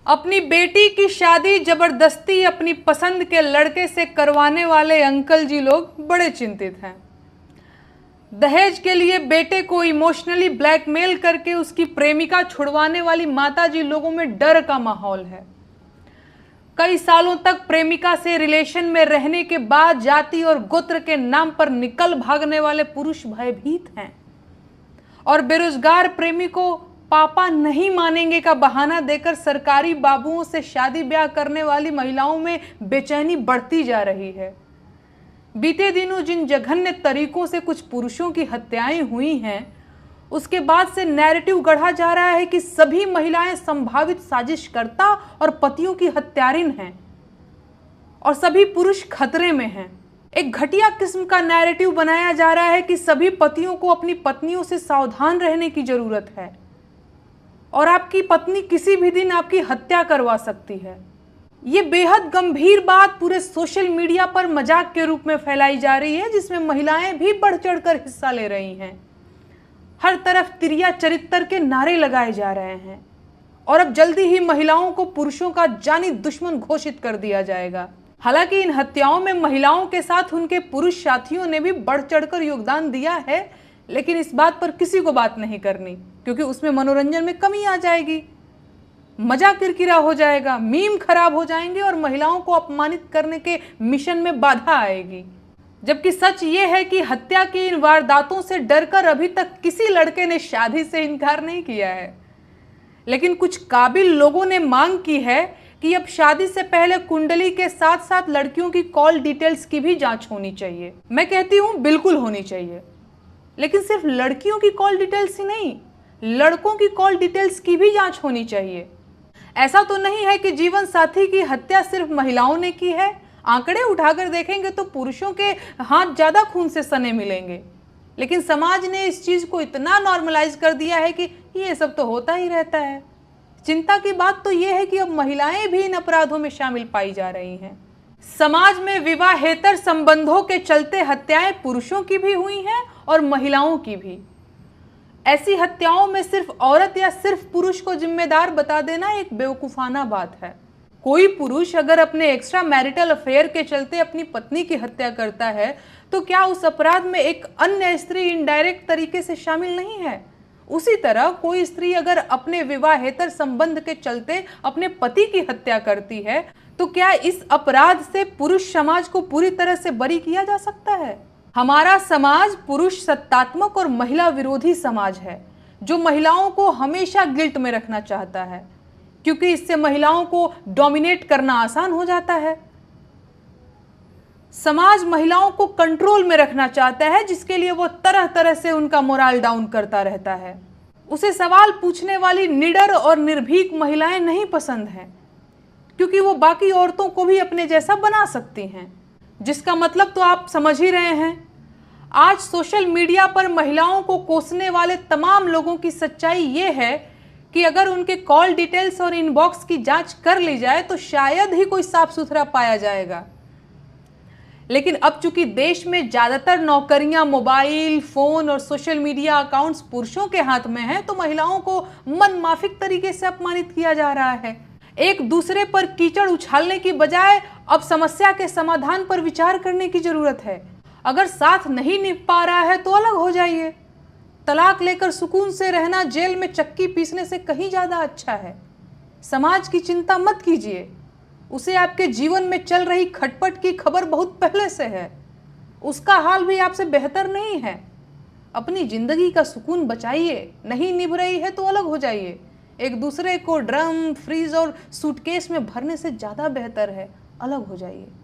अपनी बेटी की शादी जबरदस्ती अपनी पसंद के लड़के से करवाने वाले अंकल जी लोग बड़े चिंतित हैं। दहेज के लिए बेटे को इमोशनली ब्लैकमेल करके उसकी प्रेमिका छुड़वाने वाली माताजी लोगों में डर का माहौल है। कई सालों तक प्रेमिका से रिलेशन में रहने के बाद जाति और गोत्र के नाम पर निकल भागने वाले पुरुष भयभीत हैं और बेरोजगार प्रेमी को पापा नहीं मानेंगे का बहाना देकर सरकारी बाबुओं से शादी ब्याह करने वाली महिलाओं में बेचैनी बढ़ती जा रही है। बीते दिनों जिन जघन्य तरीकों से कुछ पुरुषों की हत्याएं हुई हैं, उसके बाद से नैरेटिव गढ़ा जा रहा है कि सभी महिलाएं संभावित साजिशकर्ता और पतियों की हत्यारिन हैं और सभी पुरुष खतरे में हैं। एक घटिया किस्म का नैरेटिव बनाया जा रहा है कि सभी पतियों को अपनी पत्नियों से सावधान रहने की जरूरत है और आपकी पत्नी किसी भी दिन आपकी हत्या करवा सकती है। ये बेहद गंभीर बात पूरे सोशल मीडिया पर मजाक के रूप में फैलाई जा रही है, जिसमें महिलाएं भी बढ़ चढ़कर हिस्सा ले रही हैं। हर तरफ तिरिया चरित्र के नारे लगाए जा रहे हैं और अब जल्दी ही महिलाओं को पुरुषों का जानी दुश्मन घोषित कर दिया जाएगा। हालांकि इन हत्याओं में महिलाओं के साथ उनके पुरुष साथियों ने भी बढ़ चढ़कर योगदान दिया है, लेकिन इस बात पर किसी को बात नहीं करनी, क्योंकि उसमें मनोरंजन में कमी आ जाएगी, मजा किरकिरा हो जाएगा, मीम खराब हो जाएंगे और महिलाओं को अपमानित करने के मिशन में बाधा आएगी। जबकि सच ये है कि हत्या की इन वारदातों से डरकर अभी तक किसी लड़के ने शादी से इनकार नहीं किया है, लेकिन कुछ काबिल लोगों ने मांग की है कि अब शादी से पहले कुंडली के साथ साथ लड़कियों की कॉल डिटेल्स की भी जांच होनी चाहिए। मैं कहती हूँ बिल्कुल होनी चाहिए, लेकिन सिर्फ लड़कियों की कॉल डिटेल्स ही नहीं, लड़कों की कॉल डिटेल्स की भी जांच होनी चाहिए। ऐसा तो नहीं है कि जीवन साथी की हत्या सिर्फ महिलाओं ने की है। आंकड़े उठाकर देखेंगे तो पुरुषों के हाथ ज्यादा खून से सने मिलेंगे, लेकिन समाज ने इस चीज को इतना नॉर्मलाइज कर दिया है कि ये सब तो होता ही रहता है। चिंता की बात तो ये है कि अब महिलाएं भी इन अपराधों में शामिल पाई जा रही हैं। समाज में विवाहेतर संबंधों के चलते हत्याएं पुरुषों की भी हुई हैं और महिलाओं की भी। ऐसी हत्याओं में सिर्फ औरत या सिर्फ पुरुष को जिम्मेदार बता देना एक बेवकूफाना बात है। कोई पुरुष अगर अपने एक्स्ट्रा मैरिटल अफेयर के चलते अपनी पत्नी की हत्या करता है तो क्या उस अपराध में एक अन्य स्त्री इनडायरेक्ट तरीके से शामिल नहीं है? उसी तरह कोई स्त्री अगर अपने विवाहेतर संबंध के चलते अपने पति की हत्या करती है तो क्या इस अपराध से पुरुष समाज को पूरी तरह से बरी किया जा सकता है? हमारा समाज पुरुष सत्तात्मक और महिला विरोधी समाज है, जो महिलाओं को हमेशा गिल्ट में रखना चाहता है, क्योंकि इससे महिलाओं को डोमिनेट करना आसान हो जाता है। समाज महिलाओं को कंट्रोल में रखना चाहता है, जिसके लिए वो तरह तरह से उनका मोरल डाउन करता रहता है। उसे सवाल पूछने वाली निडर और निर्भीक महिलाएं नहीं पसंद हैं, क्योंकि वो बाकी औरतों को भी अपने जैसा बना सकती हैं, जिसका मतलब तो आप समझ ही रहे हैं। आज सोशल मीडिया पर महिलाओं को कोसने वाले तमाम लोगों की सच्चाई ये है कि अगर उनके कॉल डिटेल्स और इनबॉक्स की जांच कर ली जाए तो शायद ही कोई साफ सुथरा पाया जाएगा। लेकिन अब चूंकि देश में ज्यादातर नौकरियां मोबाइल फोन और सोशल मीडिया अकाउंट्स पुरुषों के हाथ में हैं, तो महिलाओं को मनमाफिक तरीके से अपमानित किया जा रहा है। एक दूसरे पर कीचड़ उछालने की बजाय अब समस्या के समाधान पर विचार करने की जरूरत है। अगर साथ नहीं निभ पा रहा है तो अलग हो जाइए। तलाक लेकर सुकून से रहना जेल में चक्की पीसने से कहीं ज्यादा अच्छा है। समाज की चिंता मत कीजिए, उसे आपके जीवन में चल रही खटपट की खबर बहुत पहले से है। उसका हाल भी आपसे बेहतर नहीं है। अपनी जिंदगी का सुकून बचाइए, नहीं निभ रही है तो अलग हो जाइए। एक दूसरे को ड्रम, फ्रीज और सूटकेस में भरने से ज्यादा बेहतर है अलग हो जाइए।